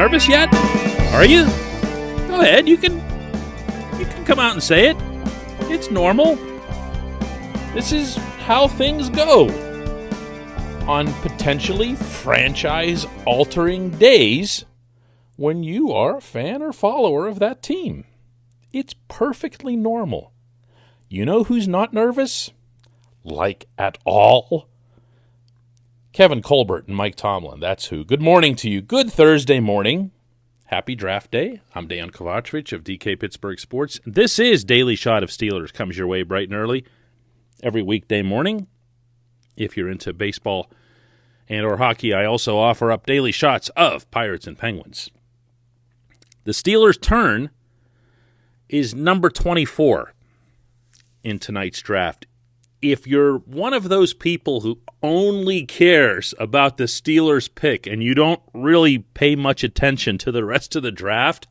nervous yet? Are you? Go ahead, you can come out and say it. It's normal. This is how things go on potentially franchise-altering days when you are a fan or follower of that team. It's perfectly normal. You know who's not nervous? Like at all? Kevin Colbert and Mike Tomlin, that's who. Good morning to you. Good Thursday morning. Happy draft day. I'm Dejan Kovacevic of DK Pittsburgh Sports. This is Daily Shot of Steelers. Comes your way bright and early every weekday morning. If you're into baseball and or hockey, I also offer up daily shots of Pirates and Penguins. The Steelers' turn is number 24 in tonight's draft. If you're one of those people who only cares about the Steelers pick and you don't really pay much attention to the rest of the draft,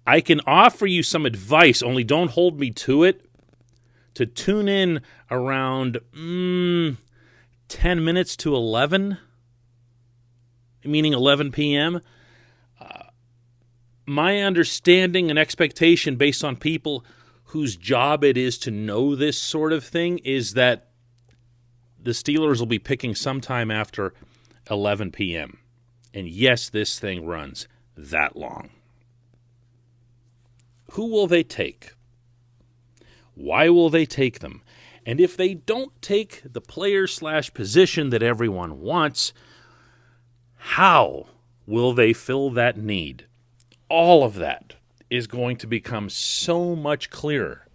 I can offer you some advice, only don't hold me to it, to tune in around 10 minutes to 11, meaning 11 p.m. My understanding and expectation based on people whose job it is to know this sort of thing is that the Steelers will be picking sometime after 11 p.m. And yes, this thing runs that long. Who will they take? Why will they take them? And if they don't take the player/position that everyone wants, how will they fill that need? All of that is going to become so much clearer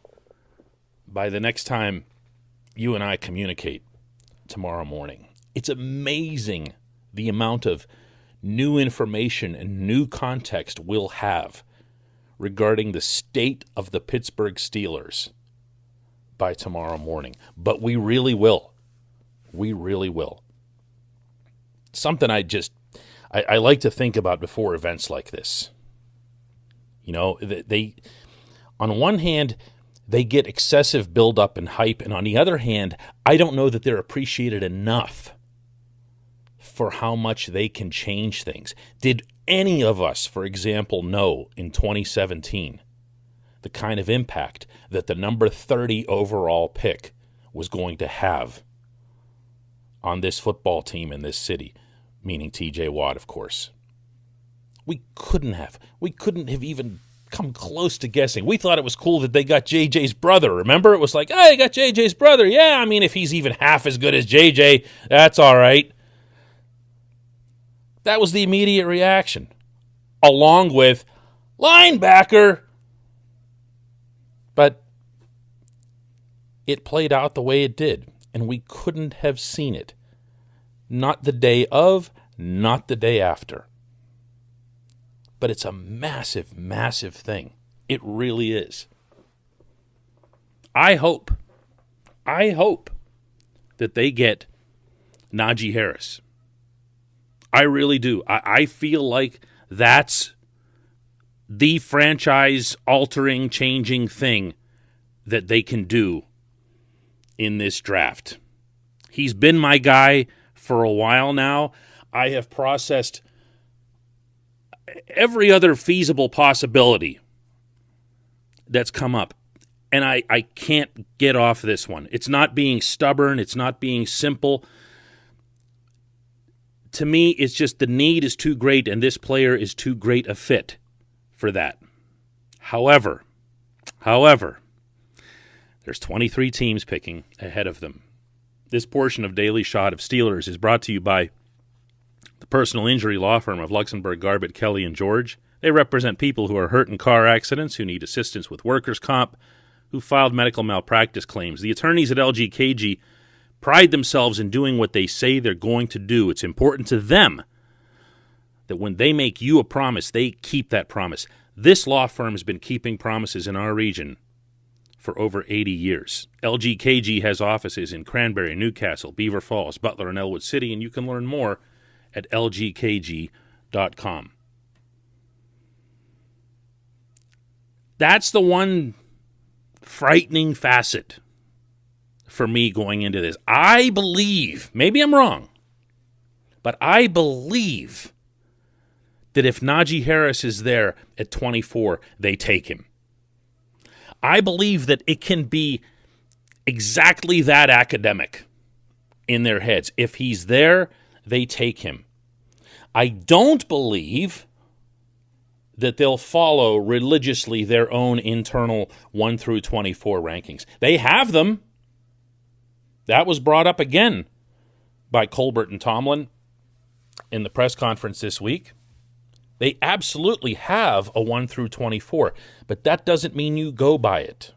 by the next time you and I communicate tomorrow morning. It's amazing the amount of new information and new context we'll have regarding the state of the Pittsburgh Steelers by tomorrow morning. But we really will. We really will. Something I like to think about before events like this. You know, they on one hand, they get excessive buildup and hype, and on the other hand, I don't know that they're appreciated enough for how much they can change things. Did any of us, for example, know in 2017 the kind of impact that the number 30 overall pick was going to have on this football team in this city, meaning T.J. Watt, of course? We couldn't have even come close to guessing. We thought it was cool that they got JJ's brother. Remember? It was like, hey, they got JJ's brother. Yeah, I mean, if he's even half as good as JJ, that's all right. That was the immediate reaction, along with linebacker. But it played out the way it did, and we couldn't have seen it. Not the day of, not the day after. But it's a massive, massive thing. It really is. I hope that they get Najee Harris. I really do. I feel like that's the franchise-altering, changing thing that they can do in this draft. He's been my guy for a while now. I have processed every other feasible possibility that's come up, and I can't get off this one. It's not being stubborn. It's not being simple. To me, it's just the need is too great, and this player is too great a fit for that. However, there's 23 teams picking ahead of them. This portion of Daily Shot of Steelers is brought to you by the personal injury law firm of Luxembourg, Garbett, Kelly, and George. They represent people who are hurt in car accidents, who need assistance with workers' comp, who filed medical malpractice claims. The attorneys at LGKG pride themselves in doing what they say they're going to do. It's important to them that when they make you a promise, they keep that promise. This law firm has been keeping promises in our region for over 80 years. LGKG has offices in Cranberry, Newcastle, Beaver Falls, Butler, and Elwood City, and you can learn more at lgkg.com. That's the one frightening facet for me going into this. I believe, maybe I'm wrong, but I believe that if Najee Harris is there at 24, they take him. I believe that it can be exactly that academic in their heads. If he's there, they take him. I don't believe that they'll follow religiously their own internal 1 through 24 rankings. They have them. That was brought up again by Colbert and Tomlin in the press conference this week. They absolutely have a 1 through 24, but that doesn't mean you go by it.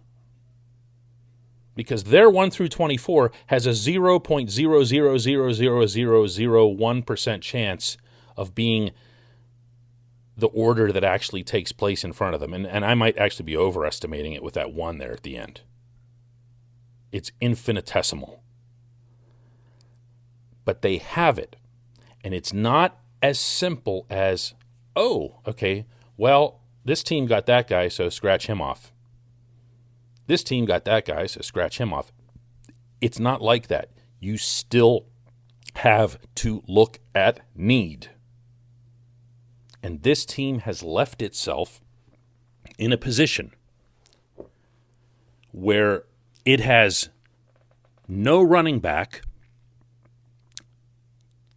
Because their 1 through 24 has a 0.0000001% chance of being the order that actually takes place in front of them. And I might actually be overestimating it with that 1 there at the end. It's infinitesimal. But they have it. And it's not as simple as, oh, okay, well, this team got that guy, so scratch him off. This team got that guy, so scratch him off. It's not like that. You still have to look at need. And this team has left itself in a position where it has no running back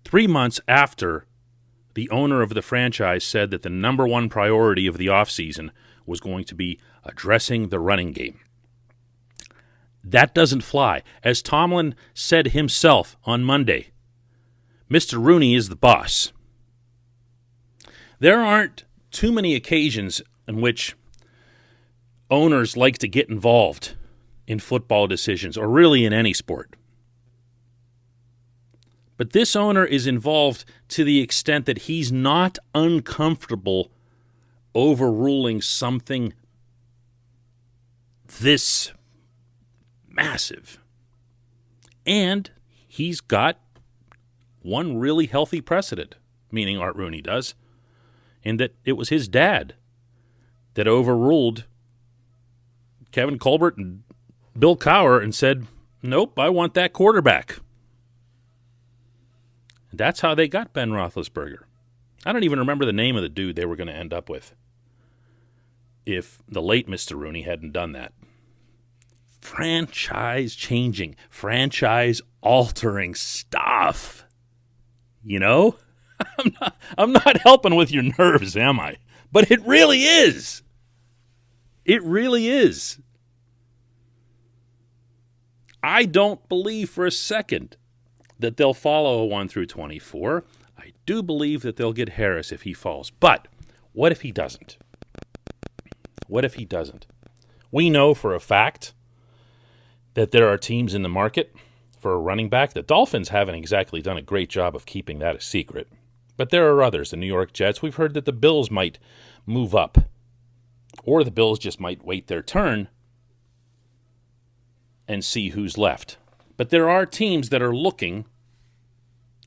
3 months after the owner of the franchise said that the number one priority of the offseason was going to be addressing the running game. That doesn't fly. As Tomlin said himself on Monday, Mr. Rooney is the boss. There aren't too many occasions in which owners like to get involved in football decisions, or really in any sport. But this owner is involved to the extent that he's not uncomfortable overruling something this massive. And he's got one really healthy precedent, meaning Art Rooney does, in that it was his dad that overruled Kevin Colbert and Bill Cowher and said, nope, I want that quarterback. And that's how they got Ben Roethlisberger. I don't even remember the name of the dude they were going to end up with if the late Mr. Rooney hadn't done that. Franchise-changing, franchise-altering stuff. You know? I'm not helping with your nerves, am I? But it really is. It really is. I don't believe for a second that they'll follow a 1 through 24. I do believe that they'll get Harris if he falls. But what if he doesn't? What if he doesn't? We know for a fact that there are teams in the market for a running back. The Dolphins haven't exactly done a great job of keeping that a secret. But there are others. The New York Jets, we've heard that the Bills might move up. Or the Bills just might wait their turn and see who's left. But there are teams that are looking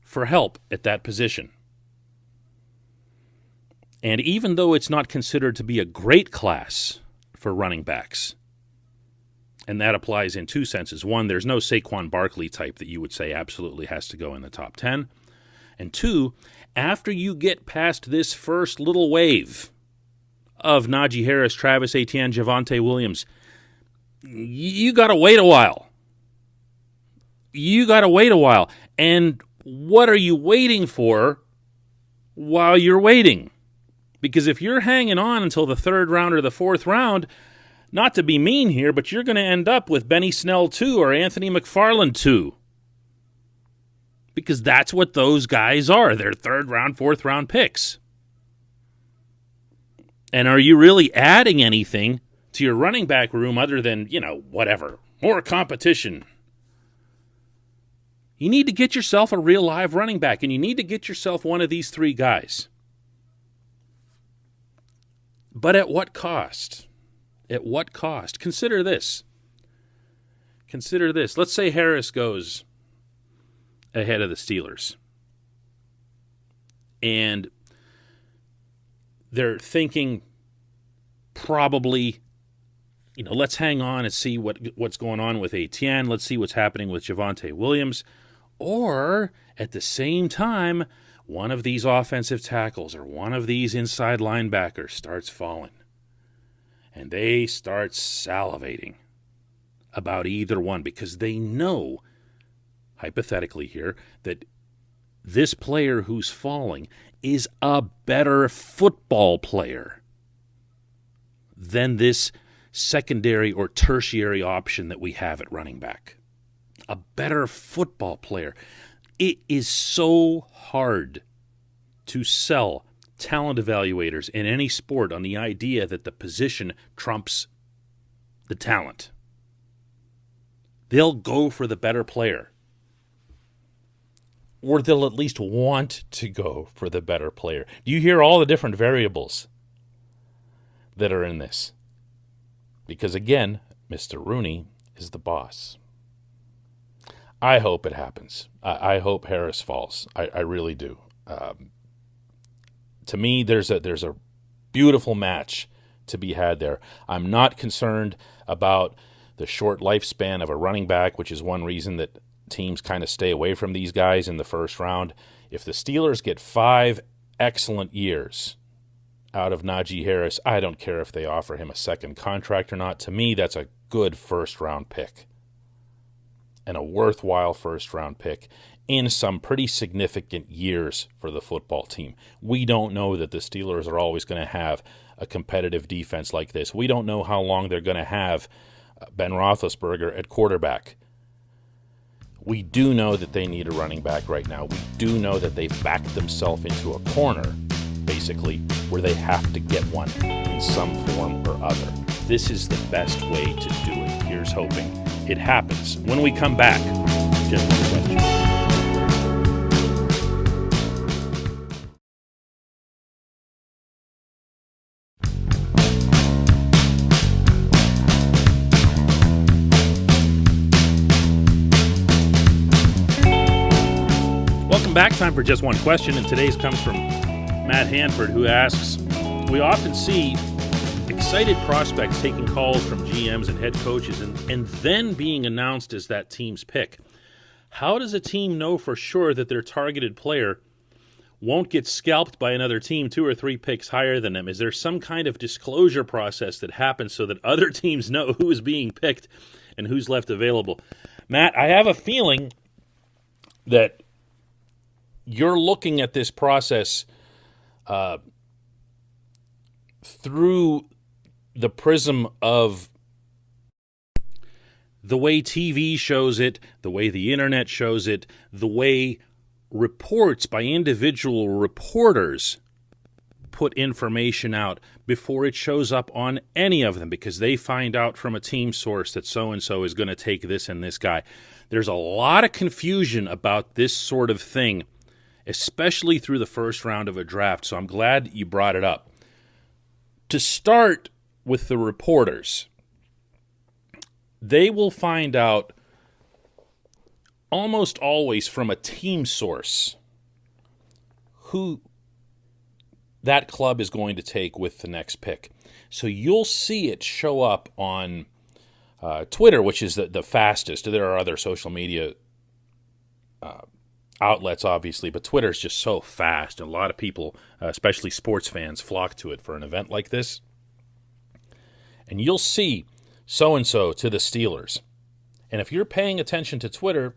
for help at that position. And even though it's not considered to be a great class for running backs, and that applies in two senses. One, there's no Saquon Barkley type that you would say absolutely has to go in the top 10. And two, after you get past this first little wave of Najee Harris, Travis Etienne, Javonte Williams, you got to wait a while. You got to wait a while. And what are you waiting for while you're waiting? Because if you're hanging on until the third round or the fourth round, not to be mean here, but you're going to end up with Benny Snell 2 or Anthony McFarland 2. Because that's what those guys are. They're third round, fourth round picks. And are you really adding anything to your running back room other than, whatever, more competition? You need to get yourself a real live running back, and you need to get yourself one of these three guys. But at what cost? At what cost? Consider this. Let's say Harris goes ahead of the Steelers. And they're thinking probably, let's hang on and see what's going on with Etienne. Let's see what's happening with Javonte Williams. Or, at the same time, one of these offensive tackles or one of these inside linebackers starts falling, and they start salivating about either one because they know, hypothetically here, that this player who's falling is a better football player than this secondary or tertiary option that we have at running back. A better football player. It is so hard to sell talent evaluators in any sport on the idea that the position trumps the talent. They'll go for the better player. Or they'll at least want to go for the better player. Do you hear all the different variables that are in this? Because again, Mr. Rooney is the boss. I hope it happens. I hope Harris falls. I really do. To me, there's a beautiful match to be had there. I'm not concerned about the short lifespan of a running back, which is one reason that teams kind of stay away from these guys in the first round. If the Steelers get 5 excellent years out of Najee Harris, I don't care if they offer him a second contract or not. To me, that's a good first-round pick and a worthwhile first-round pick in some pretty significant years for the football team. We don't know that the Steelers are always going to have a competitive defense like this. We don't know how long they're going to have Ben Roethlisberger at quarterback. We do know that they need a running back right now. We do know that they've backed themselves into a corner, basically, where they have to get one in some form or other. This is the best way to do it. Here's hoping it happens. When we come back, just one question. Welcome back. Time for just one question, and today's comes from Matt Hanford, who asks, we often see excited prospects taking calls from GMs and head coaches and then being announced as that team's pick. How does a team know for sure that their targeted player won't get scalped by another team 2 or 3 picks higher than them? Is there some kind of disclosure process that happens so that other teams know who is being picked and who's left available? Matt, I have a feeling that you're looking at this process through the prism of the way TV shows it, the way the internet shows it, the way reports by individual reporters put information out before it shows up on any of them, because they find out from a team source that so-and-so is going to take this and this guy. There's a lot of confusion about this sort of thing, especially through the first round of a draft, so I'm glad you brought it up. To start with the reporters, they will find out almost always from a team source who that club is going to take with the next pick. So you'll see it show up on Twitter, which is the fastest. There are other social media outlets, obviously, but Twitter is just so fast, and a lot of people, especially sports fans, flock to it for an event like this. And you'll see so-and-so to the Steelers. And if you're paying attention to Twitter,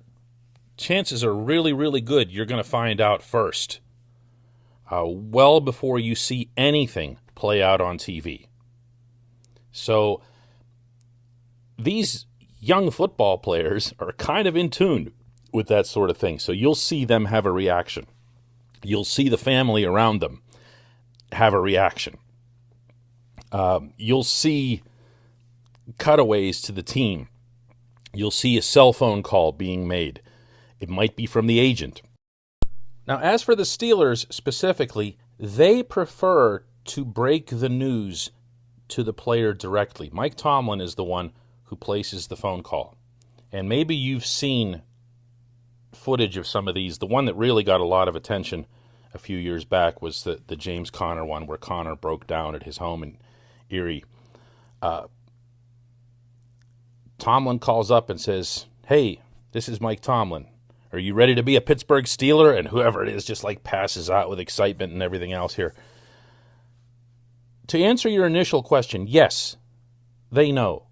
chances are really, really good you're going to find out first, well before you see anything play out on TV. So these young football players are kind of in tune with that sort of thing. So you'll see them have a reaction. You'll see the family around them have a reaction. You'll see cutaways to the team. You'll see a cell phone call being made. It might be from the agent. Now, as for the Steelers specifically, they prefer to break the news to the player directly. Mike Tomlin is the one who places the phone call. And maybe you've seen footage of some of these. The one that really got a lot of attention a few years back was the James Conner one, where Conner broke down at his home in Erie. Tomlin calls up and says, "Hey, this is Mike Tomlin. Are you ready to be a Pittsburgh Steeler? And whoever it is just like passes out with excitement and everything else here. To answer your initial question, yes, they know.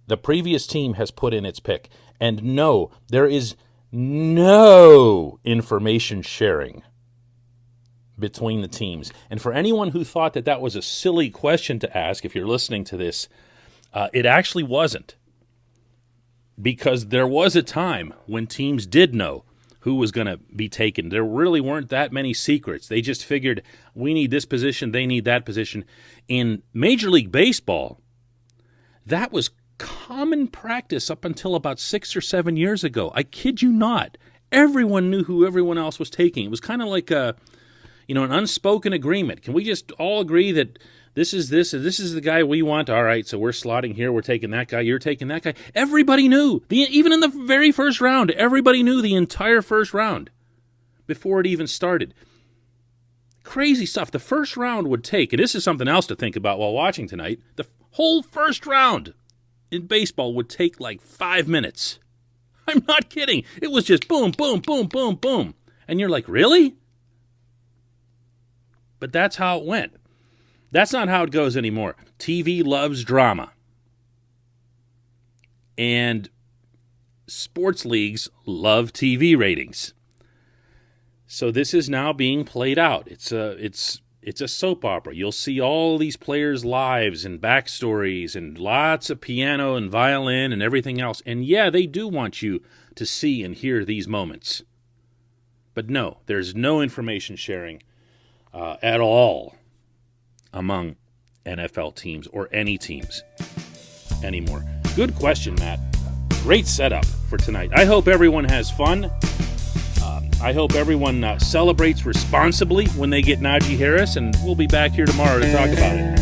The previous team has put in its pick. And no, there is no information sharing between the teams. And for anyone who thought that that was a silly question to ask, if you're listening to this, it actually wasn't. Because there was a time when teams did know who was going to be taken. There really weren't that many secrets. They just figured, we need this position, they need that position. In Major League Baseball, that was common practice up until about 6 or 7 years ago. I kid you not. Everyone knew who everyone else was taking. It was kind of like an unspoken agreement. Can we just all agree that this is the guy we want? All right, so we're slotting here. We're taking that guy. You're taking that guy. Everybody knew. Even in the very first round, everybody knew the entire first round before it even started. Crazy stuff. The first round would take, and this is something else to think about while watching tonight, the whole first round in baseball would take like 5 minutes. I'm not kidding. It was just boom, boom, boom, boom, boom. And you're like, really? But that's how it went. That's not how it goes anymore. TV loves drama. And sports leagues love TV ratings. So this is now being played out. It's a soap opera. You'll see all these players' lives and backstories and lots of piano and violin and everything else. And yeah, they do want you to see and hear these moments. But no, there's no information sharing at all among NFL teams or any teams anymore. Good question, Matt. Great setup for tonight. I hope everyone has fun. I hope everyone celebrates responsibly when they get Najee Harris, and we'll be back here tomorrow to talk about it.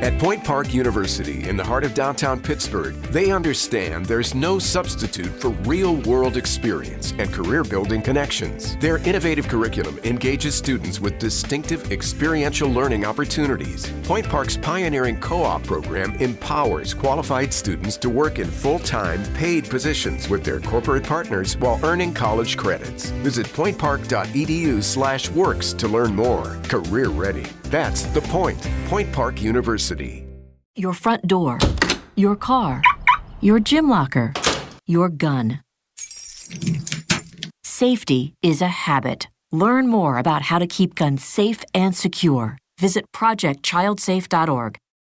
At Point Park University, in the heart of downtown Pittsburgh, they understand there's no substitute for real-world experience and career-building connections. Their innovative curriculum engages students with distinctive experiential learning opportunities. Point Park's pioneering co-op program empowers qualified students to work in full-time, paid positions with their corporate partners while earning college credits. Visit pointpark.edu/works to learn more. Career ready. That's the point. Point Park University. Your front door, your car, your gym locker, your gun. Safety is a habit. Learn more about how to keep guns safe and secure. Visit projectchildsafe.org.